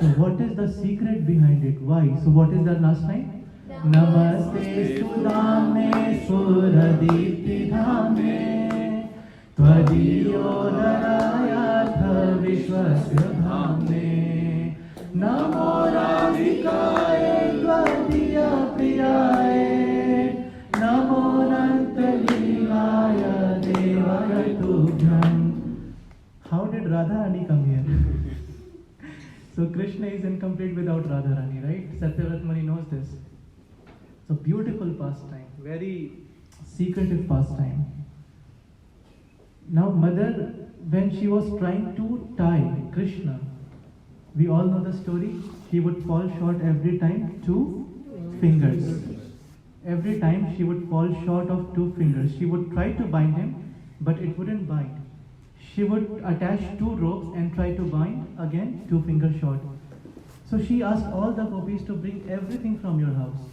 So what is the secret behind it? Why? So what is the last line? Namaste Sudame Suradipti Dhame Tvadiyo Narayatha Vishwasya Dhame Namo Radhikaye Dvadiya Priyaye Namo Nantalilaya Devaya Tubhyam. How did Radharani come here? So Krishna is incomplete without Radharani, right? Satyavrat Muni knows this. So beautiful pastime, very secretive pastime. Now mother, when she was trying to tie Krishna, we all know the story, he would fall short every time 2 fingers. Every time she would fall short of 2 fingers. She would try to bind him, but it wouldn't bind. She would attach 2 ropes and try to bind, again 2 fingers short. So she asked all the gopis to bring everything from your house,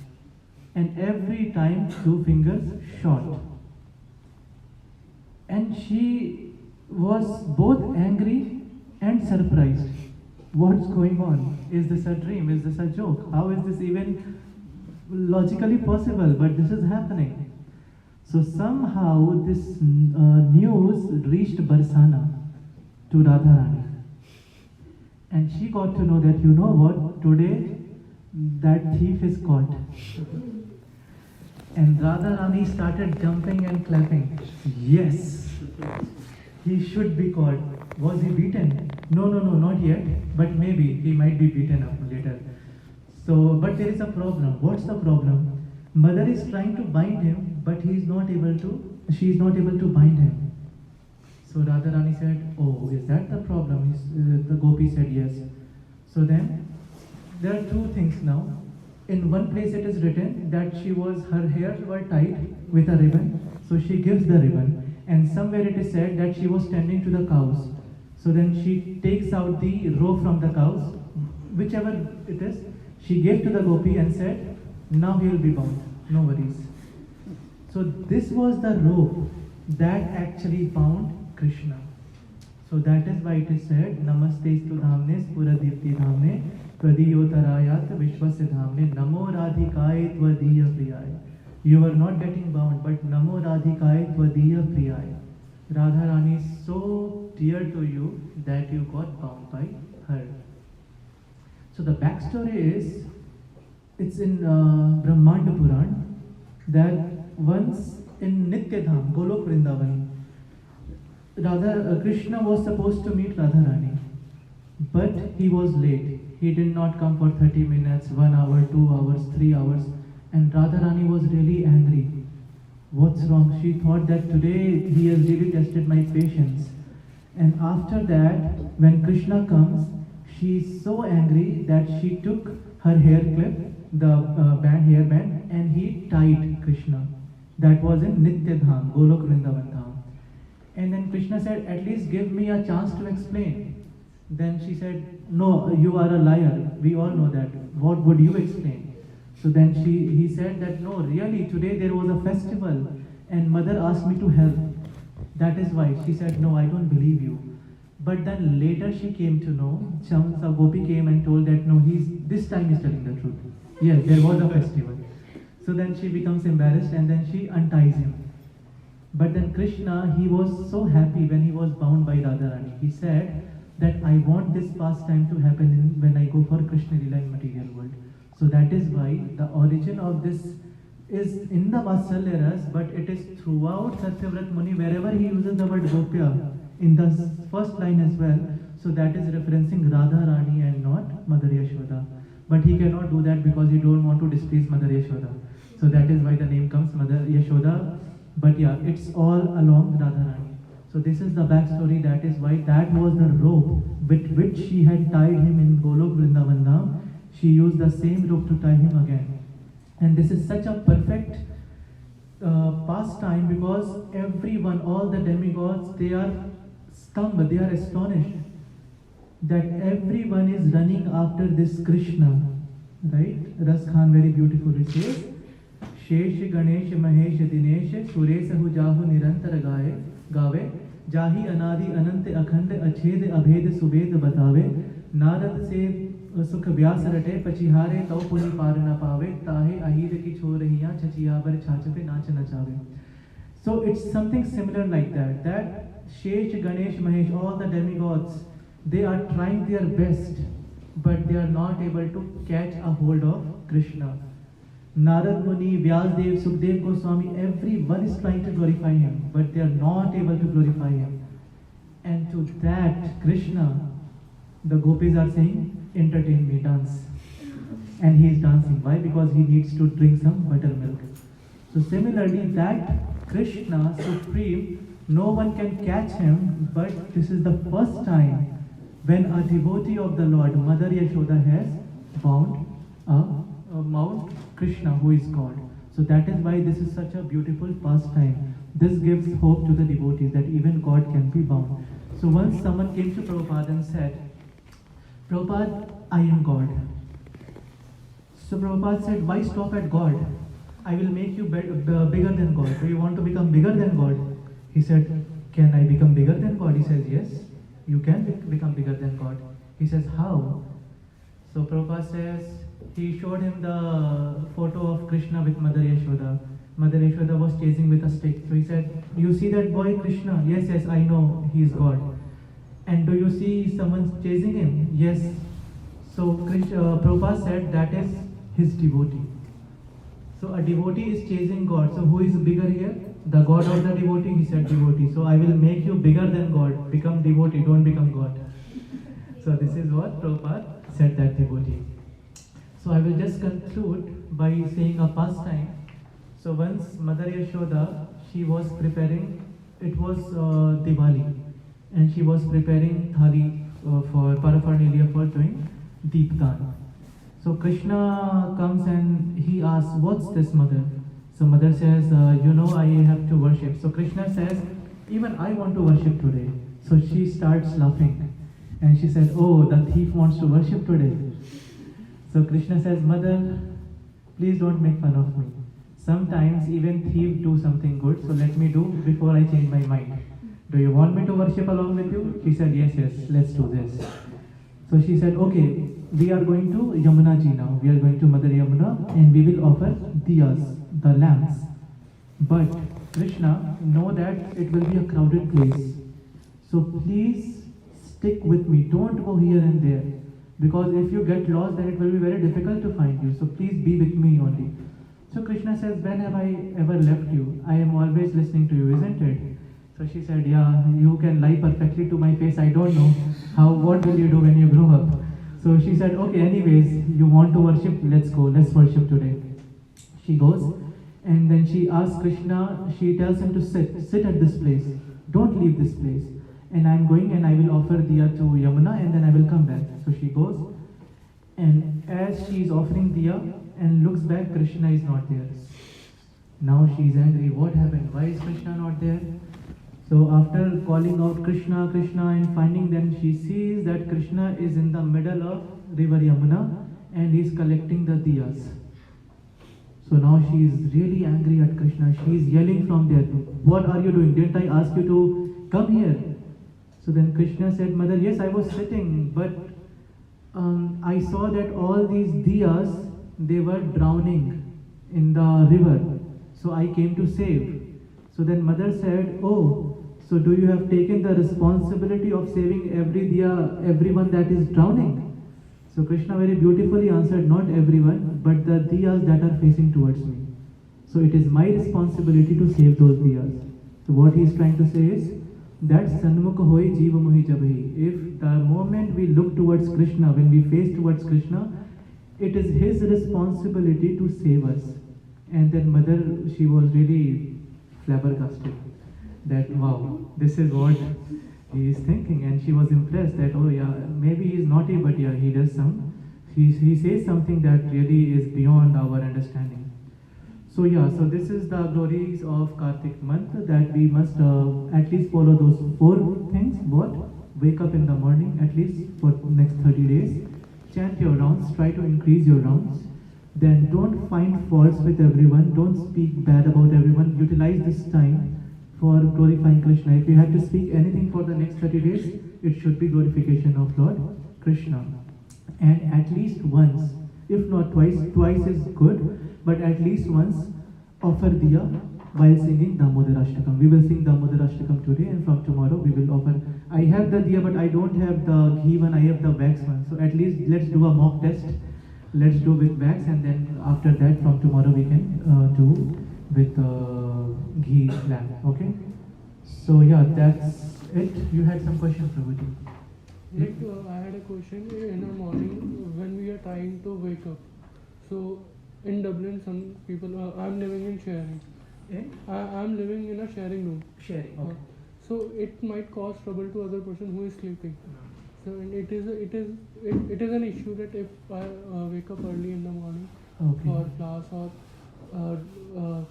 and every time 2 fingers short. And she was both angry and surprised. What's going on? Is this a dream? Is this a joke? How is this even logically possible? But this is happening. So somehow this news reached Barsana to Radharani. And she got to know that, you know what, today that thief is caught. And Radharani started jumping and clapping. Yes, he should be caught. Was he beaten? No, not yet. But maybe he might be beaten up later. So, but there is a problem. What's the problem? Mother is trying to bind him, but she is not able to bind him. So Radharani said, oh, is that the problem? The gopi said yes. So then, there are 2 things now. In one place it is written that her hairs were tied with a ribbon, so she gives the ribbon. And somewhere it is said that she was tending to the cows. So then she takes out the rope from the cows, whichever it is, She gave to the gopi and said, now he will be bound, no worries. So this was the rope that actually bound Krishna. So that is why it is said, Namastestu dhamne spuradipti dhamne pradiyottarayat vishwasya dhamne namo radhikaye tvadiya priyaya. You are not getting bound, but namo radhikaye tvadiya priyaya. Radharani is so dear to you that you got bound by her. So the backstory is, it's in Brahmanda Puran, that once in Nityadham, Golok Vrindavan, Krishna was supposed to meet Radharani, but he was late. He did not come for 30 minutes, 1 hour, 2 hours, 3 hours, and Radharani was really angry. What's wrong? She thought that today he has really tested my patience. And after that, when Krishna comes, she is so angry that she took her hair clip, the hairband, and he tied Krishna. That was in Nityadham, Golok Vrindavan Dham. And then Krishna said, at least give me a chance to explain. Then she said, no, you are a liar. We all know that. What would you explain? So then he said that, no, really, today there was a festival and mother asked me to help. That is why. She said, no, I don't believe you. But then later she came to know, Shamsa Gopi came and told that, no, this time he's telling the truth. Yes, there was a festival. So then she becomes embarrassed and then she unties him. But then Krishna, he was so happy when he was bound by Radharani. He said that I want this pastime to happen when I go for Krishna Lila in material world. So that is why the origin of this is in the Vatsalya Ras, but it is throughout Satyavrat Muni, wherever he uses the word Gopya, in the first line as well. So that is referencing Radharani and not Mother Yashoda. But he cannot do that because he don't want to displease Mother Yashoda. So that is why the name comes Mother Yashoda. But yeah, it's all along Radharani. So this is the backstory. That is why that was the rope with which she had tied him in Golok Vrindavan Dham. She used the same rope to tie him again. And this is such a perfect pastime because everyone, all the demigods, they are stunned, they are astonished that everyone is running after this Krishna. Right? Ras Khan very beautifully says, Shesh Ganesh Mahesh Dinesh Suresahu Jahu Nirantar Gave Jahi Anadi Anante Akhand Ached Abhed Subed Batave Narad Se Sukh Vyas Rate Pachihare Tau Puni Parna Pave Tahe Ahid Ki Chorahiya Chachiyabar Chachape Nach Nachave. So it's something similar like that. That Shesh, Ganesh, Mahesh, all the demigods, they are trying their best, but they are not able to catch a hold of Krishna. Narad Muni, Vyasdev, Sukdev Goswami, everyone is trying to glorify him, but they are not able to glorify him. And to that, Krishna, the gopis are saying, entertain me, dance. And he is dancing. Why? Because he needs to drink some buttermilk. So similarly, that Krishna, Supreme, no one can catch him, but this is the first time when a devotee of the Lord, Mother Yashoda, has bound Mount Krishna, who is God. So that is why this is such a beautiful pastime. This gives hope to the devotees that even God can be bound. So once someone came to Prabhupada and said, Prabhupada, I am God. So Prabhupada said, why stop at God? I will make you bigger than God. Do you want to become bigger than God? He said, can I become bigger than God? He says, yes, you can become bigger than God. He says, how? So Prabhupada says, he showed him the photo of Krishna with Mother Yashoda. Mother Yashoda was chasing with a stick. So he said, you see that boy Krishna? Yes, yes, I know he is God. And do you see someone chasing him? Yes. So Prabhupada said that is his devotee. So a devotee is chasing God. So who is bigger here? The God or the devotee? He said devotee. So I will make you bigger than God. Become devotee, don't become God. So this is what Prabhupada said, that devotee. So I will just conclude by saying a pastime. So once Mother Yashoda, she was preparing, it was Diwali, and she was preparing thali for paraphernalia for doing Deepdan. So Krishna comes and he asks, what's this, Mother? So Mother says, you know, I have to worship. So Krishna says, even I want to worship today. So she starts laughing and she said, oh, the thief wants to worship today. So Krishna says, Mother, please don't make fun of me. Sometimes even thieves do something good, so let me do before I change my mind. Do you want me to worship along with you? She said, yes, yes, let's do this. So she said, okay, we are going to Yamuna ji now. We are going to Mother Yamuna and we will offer diyas, the lamps. But Krishna, know that it will be a crowded place. So please stick with me. Don't go here and there. Because if you get lost, then it will be very difficult to find you. So please be with me only. So Krishna says, when have I ever left you? I am always listening to you, isn't it? So she said, yeah, you can lie perfectly to my face. I don't know. What will you do when you grow up? So she said, okay, anyways, you want to worship? Let's go. Let's worship today. She goes and then she asks Krishna, she tells him to sit at this place. Don't leave this place. And I'm going and I will offer diya to Yamuna and then I will come back. So she goes and as she is offering diya and looks back, Krishna is not there. Now she is angry. What happened? Why is Krishna not there? So after calling out Krishna, Krishna and finding them, she sees that Krishna is in the middle of river Yamuna and he is collecting the diyas. So now she is really angry at Krishna. She is yelling from there, what are you doing? Didn't I ask you to come here? So then Krishna said, Mother, yes, I was sitting, but I saw that all these diyas, they were drowning in the river. So I came to save. So then Mother said, oh, so do you have taken the responsibility of saving every diya, everyone that is drowning? So Krishna very beautifully answered, not everyone, but the diyas that are facing towards me. So it is my responsibility to save those diyas. So what he is trying to say is, that Sanmukha hoi jiva mohi jabhi. If the moment we look towards Krishna, when we face towards Krishna, it is his responsibility to save us. And then Mother, she was really flabbergasted that wow, this is what he is thinking, and she was impressed that oh yeah, maybe he is naughty, but yeah, he does he says something that really is beyond our understanding. So yeah, so this is the glories of Kartik month, that we must at least follow those 4 things. What? Wake up in the morning at least for next 30 days, chant your rounds, try to increase your rounds. Then don't find faults with everyone, don't speak bad about everyone, utilize this time for glorifying Krishna. If you have to speak anything for the next 30 days, it should be glorification of Lord Krishna. And at least once, if not twice is good, but at least once offer diya while singing Damodar Ashtakam. We will sing Damodar Ashtakam today, and from tomorrow we will offer. I have the diya, but I don't have the ghee one, I have the wax one. So at least let's do a mock test. Let's do with wax, and then after that from tomorrow we can do with ghee lamp. Okay? So yeah, that's it. You had some question, Prabhuji. Like I had a question in the morning when we are trying to wake up. So in Dublin, some people, I'm living in sharing. I'm living in a sharing room. Sharing. Okay. So it might cause trouble to other person who is sleeping. So it is an issue that if I wake up early in the morning for class or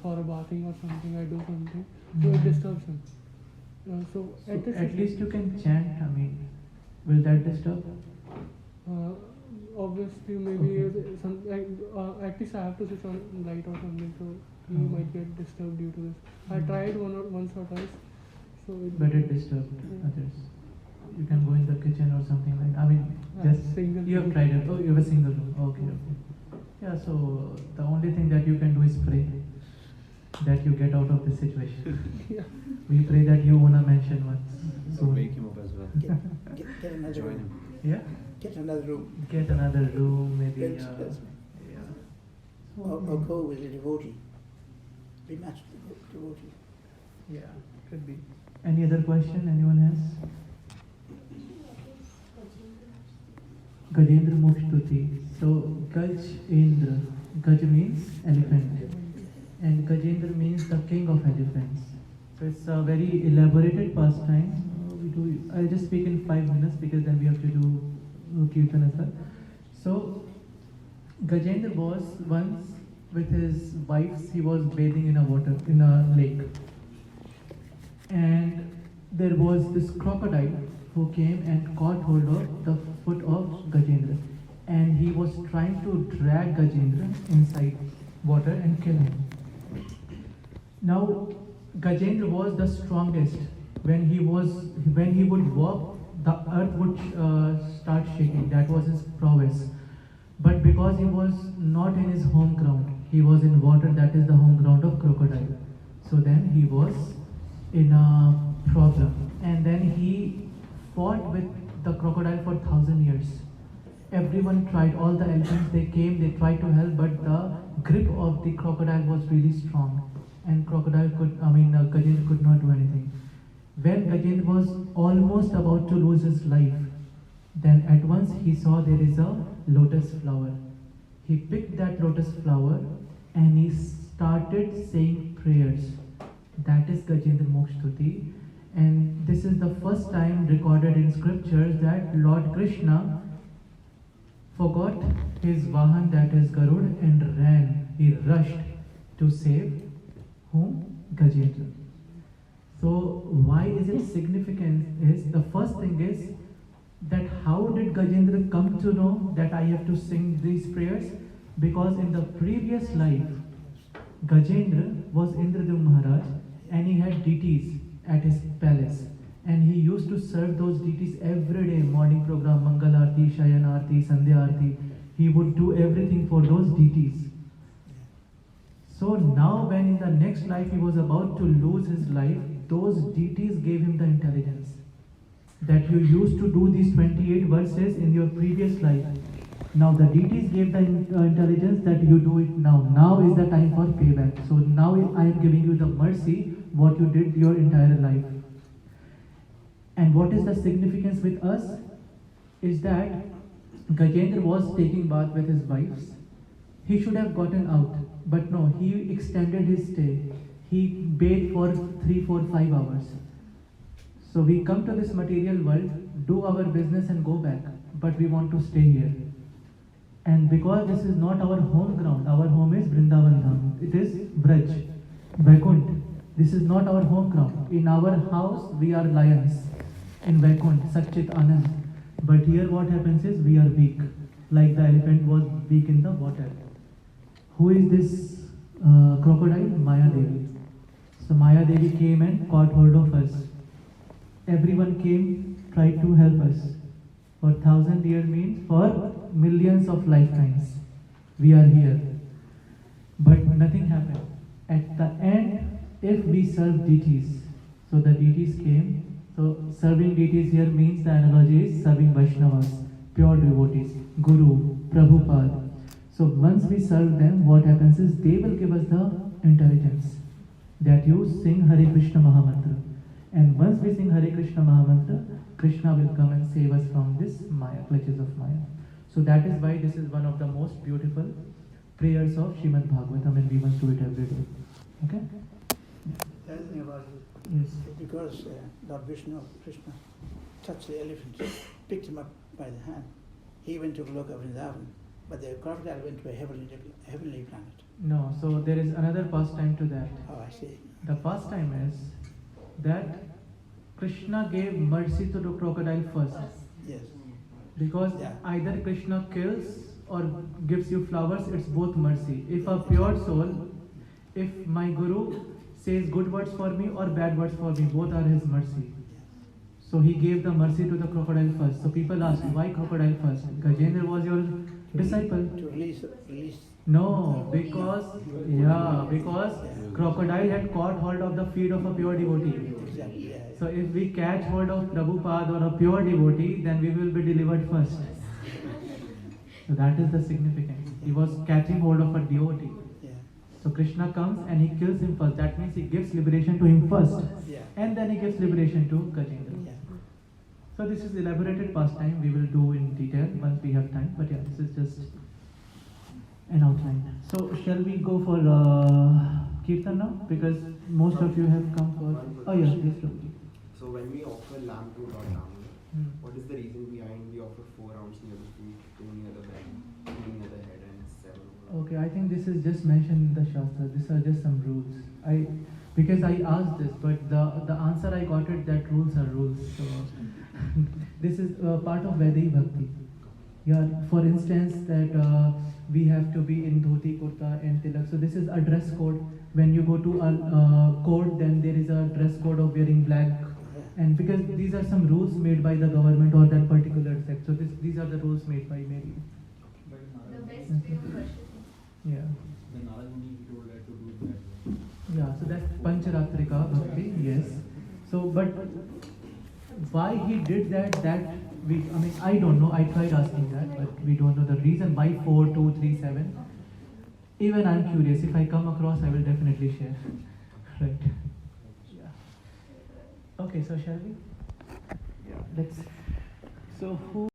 for a bathing or something, I do something, so it disturbs him. So at least you can chant. I mean, will that disturb? Obviously, maybe some at least I have to switch on light or something, so he might get disturbed due to this. I tried once or twice, so but it disturbed others. You can go in the kitchen or something like. I mean, just single. You have tried it. Oh, you have a single room. Okay. Yeah. So the only thing that you can do is pray that you get out of this situation. Yeah. We pray that you wanna mention once. So wake him up as well. Get another Join room. him. Yeah. Get another room. Get another room, maybe. That's me. Yeah. Or go with a devotee. Be matched with a devotee. Yeah, could be. Any other question? Anyone else? Gajendra Mokshtuti. So Gaj Indra. Gaj means elephant, and Gajendra means the king of elephants. So it's a very elaborated pastime. I'll just speak in 5 minutes because then we have to do Kirtan as well. So Gajendra was once with his wives, he was bathing in a lake. And there was this crocodile who came and caught hold of the foot of Gajendra. and he was trying to drag Gajendra inside water and kill him. Now, Gajendra was the strongest. When he would walk, the earth would start shaking. That was his prowess. But because he was not in his home ground, he was in water, that is the home ground of crocodile. So then he was in a problem. And then he fought with the crocodile for 1,000 years. Everyone tried, all the elephants, they came, they tried to help, but the grip of the crocodile was really strong. And Gajendra could not do anything. When Gajendra was almost about to lose his life, then at once he saw there is a lotus flower. He picked that lotus flower and he started saying prayers. That is Gajendra Moksha. And this is the first time recorded in scriptures that Lord Krishna forgot his Vahan, that is Garud, and ran. He rushed to save whom? Gajendra. So why is it significant is, the first thing is that how did Gajendra come to know that I have to sing these prayers? Because in the previous life, Gajendra was Indradyumna Maharaj and he had deities at his palace. And he used to serve those deities every day, morning program, Mangal Aarti, Shayan Aarti, Sandhya Aarti. He would do everything for those deities. So now when in the next life he was about to lose his life, those deities gave him the intelligence. That you used to do these 28 verses in your previous life. Now the deities gave the intelligence that you do it now. Now is the time for payback. So now I am giving you the mercy, what you did your entire life. And what is the significance with us? Is that Gajendra was taking bath with his wives. He should have gotten out. But no, he extended his stay. He bathed for 3, 4, 5 hours. So we come to this material world, do our business and go back. But we want to stay here. And because this is not our home ground, our home is Vrindavan Dham. It is Braj, Vaikunt. This is not our home ground. In our house, we are lions. In Vaikunt, Satchit Anand. But here what happens is, we are weak. Like the elephant was weak in the water. Who is this crocodile? Maya Devi. So Maya Devi came and caught hold of us. Everyone came, tried to help us. For 1,000 years means for millions of lifetimes. We are here. But nothing happened. At the end, if we serve deities, so the deities came. So serving deities here means, the analogy is serving Vaishnavas, pure devotees, Guru, Prabhupada. So once we serve them, what happens is they will give us the intelligence that you sing Hare Krishna Mahamantra. And once we sing Hare Krishna Mahamantra, Krishna will come and save us from this Maya, clutches of Maya. So that is why this is one of the most beautiful prayers of Srimad Bhagavatam, and we must do it every day. Okay? The other thing about it, Yes. because Lord Vishnu, Krishna, touched the elephant, picked him up by the hand, he went to Loka Vrindavan, but the crocodile went to a heavenly planet. No, so there is another pastime to that. Oh, I see. The pastime is that Krishna gave mercy to the crocodile first. Yes. Because Yeah. either Krishna kills or gives you flowers, it's both mercy. If a pure soul, if my Guru says good words for me or bad words for me, both are his mercy. So he gave the mercy to the crocodile first. So people ask, why crocodile first? Gajendra was your disciple. To release. No, because crocodile had caught hold of the feet of a pure devotee. Exactly. Yeah. So if we catch hold of Prabhupada or a pure devotee, then we will be delivered first. So that is the significance. He was catching hold of a devotee. Yeah. So Krishna comes and he kills him first. That means he gives liberation to him first. Yeah. And then he gives liberation to Gajendra. Yeah. So this is elaborated pastime. We will do in detail once we have time. But yeah, this is just an outline. So shall we go for Kirtan now? Because most of you have come for... Oh yes, please go. So when we offer lamb to Lord Ram, what is the reason behind we offer 4 rounds near the feet, 2 near the back, 2 near the head, and 7 over? Okay, I think this is just mentioned in the Shastra. These are just some rules. Because I asked this, but the answer I got it that rules are rules. So this is part of Vedic Bhakti. Yeah, for instance, that we have to be in dhoti, kurta, and tilak. So this is a dress code. When you go to a court, then there is a dress code of wearing black. And because these are some rules made by the government or that particular sect. So these are the rules made by maybe. The best way of worshipping. Yeah. The Narad Muni he told that to do it that way. Yeah, so that's Pancharatrika Bhakti, yes. So, but why he did that, I don't know, I tried asking that, but we don't know the reason why 4, 2, 3, 7. Even I'm curious, if I come across, I will definitely share. Right. Yeah. Okay, so shall we? Yeah, let's, so who